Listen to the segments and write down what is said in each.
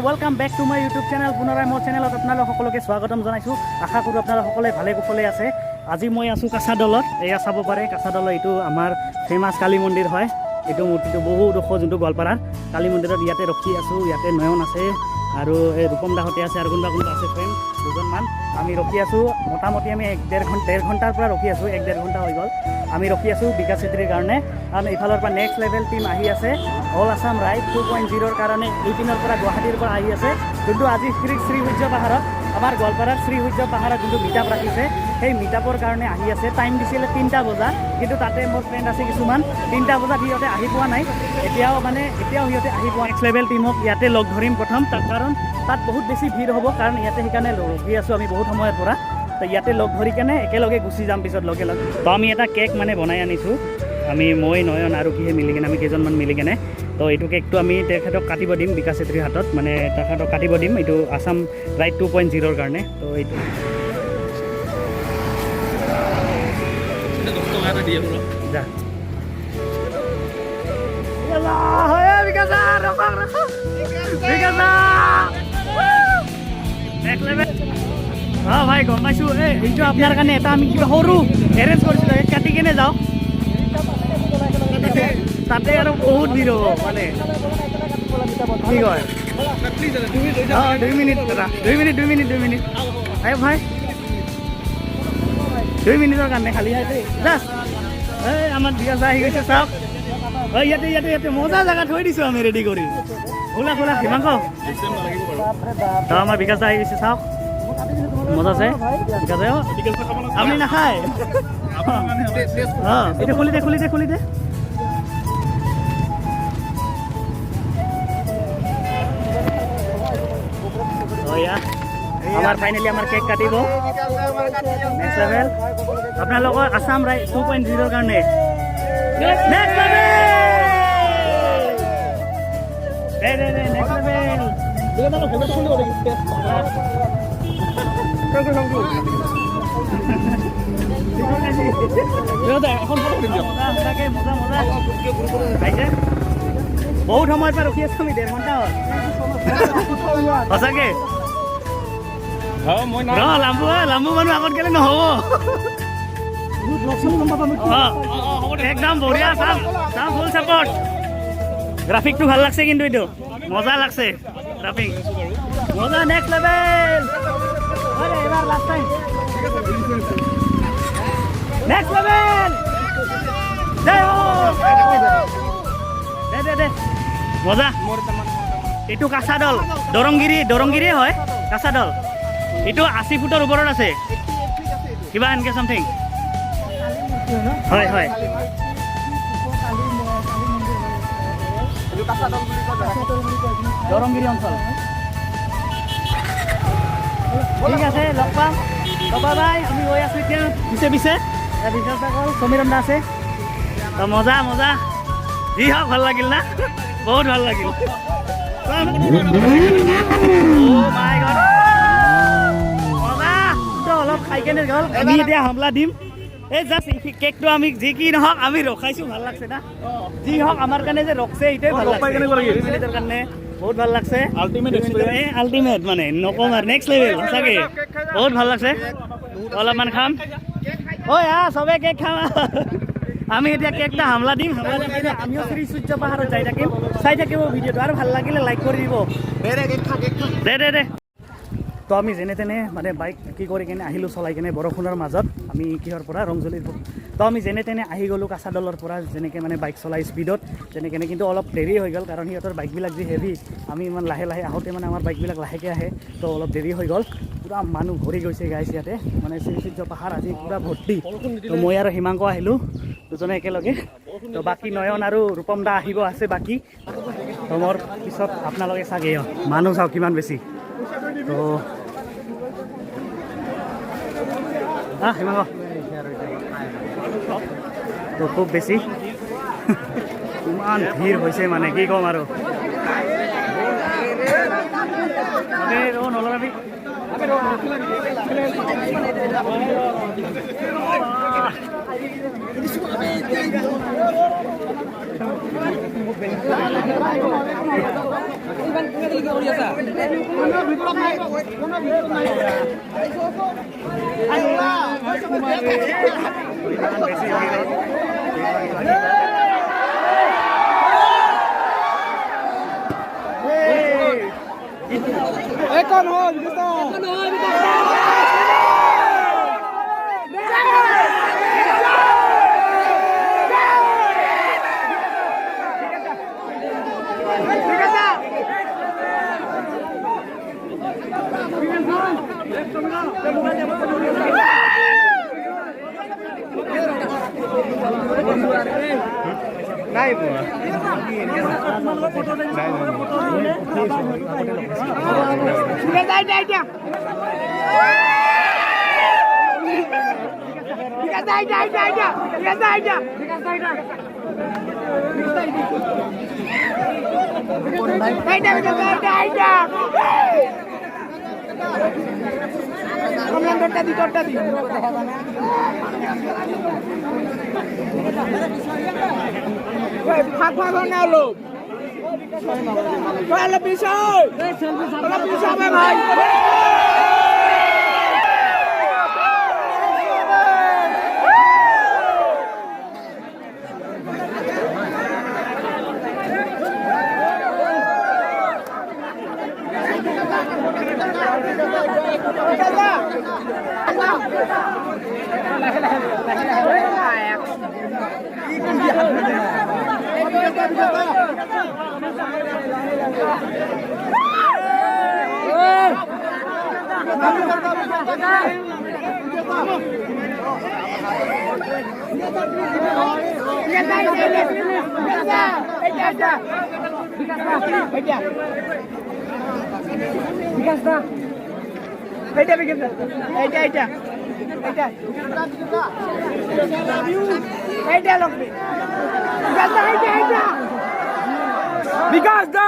welcome back to my YouTube channel. পুনৰাই মোৰ চেনেলত আপোনালোক সকলোকে স্বাগতম জনাইছোঁ। আশা কৰোঁ আপোনালোক সকলোৱে ভালে কুশলে আছে। আজি মই আছোঁ কাছাদলত। এয়া চাব পাৰে কাছাদল এইটো আমাৰ ফেমাছ কালী মন্দিৰ হয়। এইটো মূৰ্তিটো বহুত ওখ যোনটো গোৱালপাৰাৰ কালী মন্দিৰত ইয়াতে ৰখি আছোঁ। ইয়াতে নয়ন আছে আৰু এই ৰূপম দাহঁতে আছে আৰু কোনোবা আছে ফ্ৰেণ্ড দুজনমান। আমি ৰখি আছোঁ মোটামুটি আমি ডেৰ ঘণ্টাৰ পৰা ৰখি আছোঁ। 1-1.5 ঘণ্টা হৈ গ'ল। আমি ৰখি আছোঁ বিকাশ চেত্ৰীৰ কাৰণে। কাৰণ এইফালৰ পৰা নেক্সট লেভেল টিম আহি আছে অল আছাম ৰাইড 2.0ৰ কাৰণে এই পিনৰ পৰা গুৱাহাটীৰ পৰা আহি আছে। যোনটো আজি শ্ৰী সূৰ্য পাহাৰত আমাৰ গোৱালপাৰাৰ শ্ৰী সূৰ্য পাহাৰত যোনটো মিটআপ ৰাখিছে সেই মিটআপৰ কাৰণে আহি আছে। টাইম দিছিলে 3টা বজা, কিন্তু তাতে মোৰ ফ্ৰেণ্ড আছে কিছুমান 3টা বজাত সিহঁতে আহি পোৱা নাই। এতিয়াও সিহঁতে আহি পোৱা নেক্সট লেভেল টিমক ইয়াতে লগ ধৰিম প্ৰথম, কাৰণ তাত বহুত বেছি ভিৰ হ'ব। কাৰণ ইয়াতে সেইকাৰণে ৰখি আছোঁ আমি বহুত সময়ৰ পৰা। তো ইয়াতে লগ ধৰি কেনে একেলগে গুচি যাম পিছত লগে। তো আমি এটা কেক মানে বনাই আনিছোঁ। মই নয়ন আৰু কিহে মিলি কেনে আমি কেইজনমান মিলি কেনে। তো এইটো কেকটো আমি তেখেতক কাটিব দিম বিকাশ চেত্ৰীৰ হাতত, মানে তেখেতক কাটিব দিম এইটো আছাম ৰাইড 2.0ৰ কাৰণে। তো এইটো যা ভাই গম পাইছোঁ। এইটো আপোনাৰ কাৰণে এটা আমি কিবা সৰু এৰেঞ্জ কৰিছিলোঁ, কাটি কেনে যাওঁ। তাতে আৰু বহুত ভিৰ হ'ব মানে কি কয়। 2 মিনিট দাদা, 2 মিনিট আহে ভাই, 2 মিনিটৰ কাৰণে খালী জাষ্ট। এই আমাৰ বিকাশ আহি গৈছে চাওক। ইয়াতে মজা জেগা থৈ দিছোঁ আমি ৰেডি কৰি। খোলা হিমাংশ তো আমাৰ বিকাশ আহি গৈছে চাওক। মজা আছে বিকাশ আপুনি নাখায়। এইটো খুলি দে। আমাৰ ফাইনেলি আমাৰ কেক কাটিব নেক্সট লেভেল আপোনালোকৰ আছাম ৰাইড 2.0ৰ কাৰণে। নেক্সট লেভেল বহুত সময়ৰ পৰা ৰখি আছোঁ আমি 1.5 ঘণ্টা হ'ল সঁচাকে। লাম্বু মানুহ আগত গেলে নহ'ব। একদম বঢ়িয়া চাম ফুল চাপৰ্ট। গ্ৰাফিকটো ভাল লাগছে, কিন্তু এইটো মজা লাগছে গ্ৰাফিক মজা। নেক্সট লেভেল এবাৰ লাষ্ট টাইম নেক্সট লেভেল। দে মজা। এইটো কাছাদল দৰংগিৰি হয় কাছাদল। এইটো 80 ফুটৰ ওপৰত আছে কিবা এনেকৈ চামথিং। হয় দৰংগিৰি অঞ্চল। ঠিক আছে, লগ পাম। বাই আমি গৈ আছোঁ এতিয়া পিছে সমীৰণ দা আছে। তো মজা যি হওক ভাল লাগিল না, বহুত ভাল লাগিল। অলপ খাই কেনে গ'ল। আমি এতিয়া হামলা দিম। এই জাষ্ট কেকটো আমি যি কি নহওক আমি ৰখাইছোঁ, ভাল লাগছে না। যি হওক আমাৰ কাৰণে যে ৰখছে এইটোৱে ভাল লাগছে। 2 মিনিটৰ কাৰণে বহুত ভাল লাগছে। আল্টিমেট মানে নকম আৰু নেক্সট লেভেল সঁচাকৈ বহুত ভাল লাগছে। অলপমান খাম। চবে কেক খাম। আমি এতিয়া কেকটা হামলা দিম আমিও শ্ৰী সূৰ্য পাহাৰত চাই থাকিব ভিডিঅ'টো। আৰু ভাল লাগিলে লাইক কৰি দিব। দে তো আমি যেনে তেনে মানে বাইক কি কৰি কেনে আহিলোঁ চলাই কেনে বৰষুণৰ মাজত। আমি কিহৰ পৰা ৰংজলিৰ তো আমি যেনে তেনে আহি গ'লোঁ কাছাদলৰ পৰা যেনেকৈ মানে বাইক চলাই স্পীডত যেনেকৈ। কিন্তু অলপ দেৰি হৈ গ'ল কাৰণ সিহঁতৰ বাইকবিলাক যি হেভি। আমি ইমান লাহে আহোঁতে মানে আমাৰ বাইকবিলাক লাহেকৈ আহে, তো অলপ দেৰি হৈ গ'ল। পূৰা মানুহ ভৰি গৈছে গাইছ ইয়াতে, মানে শ্ৰী সূৰ্য পাহাৰ আজি পূৰা ভৰ্তি। তো মই আৰু হিমাংক আহিলোঁ দুজনে একেলগে। তো বাকী নয়ন আৰু ৰূপম দা আহিব আছে বাকী। তো মোৰ পিছত আপোনালোকে চাগে মানুহ চাওক কিমান বেছি। তো হিমাংক তো খুব বেছি ইমান ভিৰ হৈছে মানে কি ক'ম আৰু। নলগাবি নাই ভাগ ভাগ না লোক বিষয় ভাই বিকাশ দা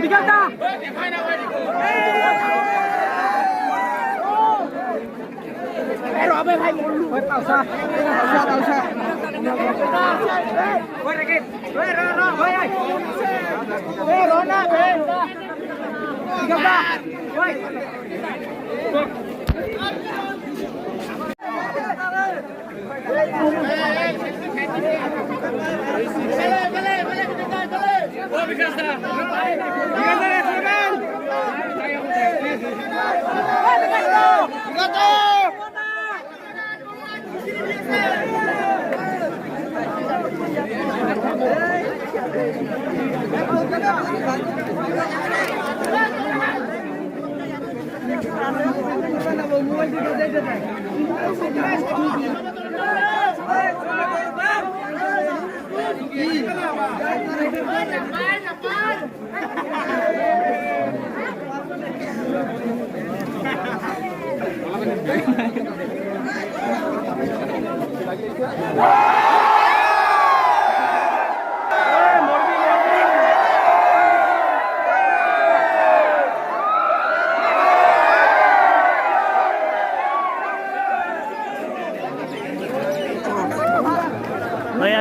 বিকাশ দা রবে ভাই মরলু ওই পাউসা ওই রে ওই র ওই আই এ র না এ বিকাশ দা ওই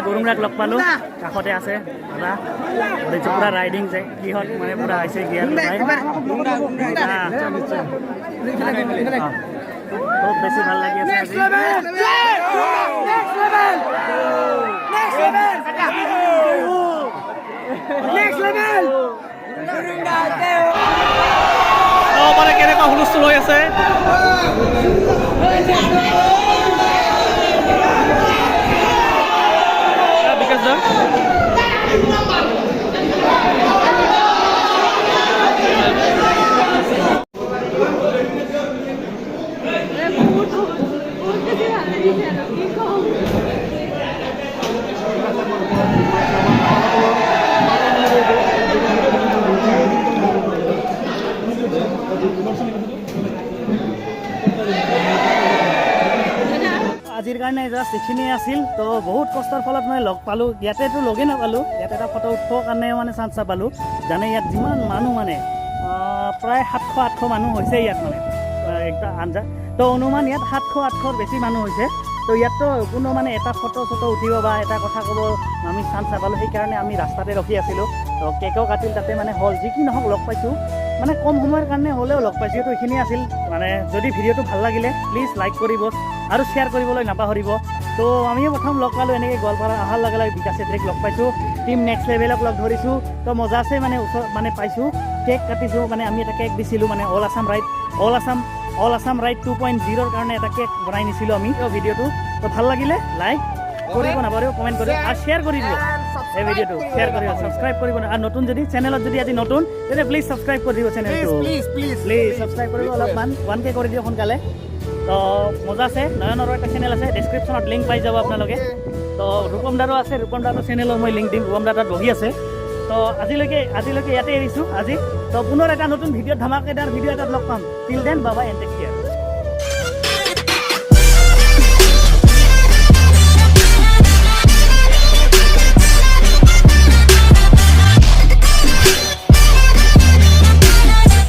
গৰুমৰাক লগ পালোঁ কাষতে আছে দাদা পুৰা ৰাইডিং যে কিহত মানে পুৰা হৈছে গিয়াৰ খুব বেছি ভাল লাগি আছে মানে কেনেকুৱা হুলস্থুল হৈ আছে আজিৰ কাৰণে জাষ্ট এইখিনিয়ে আছিল তো বহুত কষ্টৰ ফলত মই লগ পালোঁ ইয়াতেতো লগেই নাপালোঁ ইয়াতে এটা ফটো উঠিবৰ কাৰণে মানে চান্স নাপালোঁ জানে ইয়াত যিমান মানুহ মানে প্ৰায় 700-800 মানুহ হৈছে ইয়াত মানে একটা আঞ্জা তো অনুমান ইয়াত 700-800 বেছি মানুহ হৈছে। তো ইয়াততো কোনো মানে এটা ফটো উঠিব বা এটা কথা ক'ব আমি চান্স নাপালোঁ, সেইকাৰণে আমি ৰাস্তাতে ৰখি আছিলোঁ। তো কেকো কাটিল, তাতে মানে হ'ল যি কি নহওক লগ পাইছোঁ, মানে কম সময়ৰ কাৰণে হ'লেও লগ পাইছোঁ। তো এইখিনি আছিল। মানে যদি ভিডিঅ'টো ভাল লাগিলে প্লিজ লাইক কৰিব আৰু শ্বেয়াৰ কৰিবলৈ নাপাহৰিব। তো আমিও প্ৰথম লগ পালোঁ এনেকৈ গোৱালপাৰা অহাৰ লগে লগে বিকাশ চেত্ৰীক লগ পাইছোঁ, টিম নেক্সট লেভেলক লগ ধৰিছোঁ। তো মজা আছে মানে ওচৰত মানে পাইছোঁ, কেক কাটিছোঁ। মানে আমি এটা কেক দিছিলোঁ, মানে অল আছাম ৰাইড 2.0ৰ কাৰণে এটা কেক বনাই নিছিলোঁ আমি ভিডিঅ'টো। তো ভাল লাগিলে লাইক কৰিব নাপাহৰিব, কমেণ্ট কৰিব আৰু শ্বেয়াৰ কৰি দিব। এই ভিডিঅ'টো শ্বেয়াৰ কৰিব, ছাবস্ক্ৰাইব কৰিব। আৰু নতুন যদি চেনেলত যদি আজি নতুন তেতিয়া প্লিজ ছাবস্ক্ৰাইব কৰি দিব চেনেলটো। প্লিজ ছাবস্ক্ৰাইব কৰিব অলপমান, 1K কৰি দিয়ক সোনকালে। তো মজা আছে, নয়নৰো এটা চেনেল আছে, ডেছক্ৰিপশ্যনত লিংক পাই যাব আপোনালোকে। তো ৰূপম দাৰো আছে, ৰূপম দাৰো চেনেলৰ মই লিংক দিম। ৰূপম দা তাত বহি আছে। তো আজিলৈকে ইয়াতে এৰিছোঁ আজি। তো পুনৰ এটা নতুন ভিডিঅ'ত ধামাকেদাৰ ভিডিঅ' এটাত লগ পাম। Till then bye bye and take care.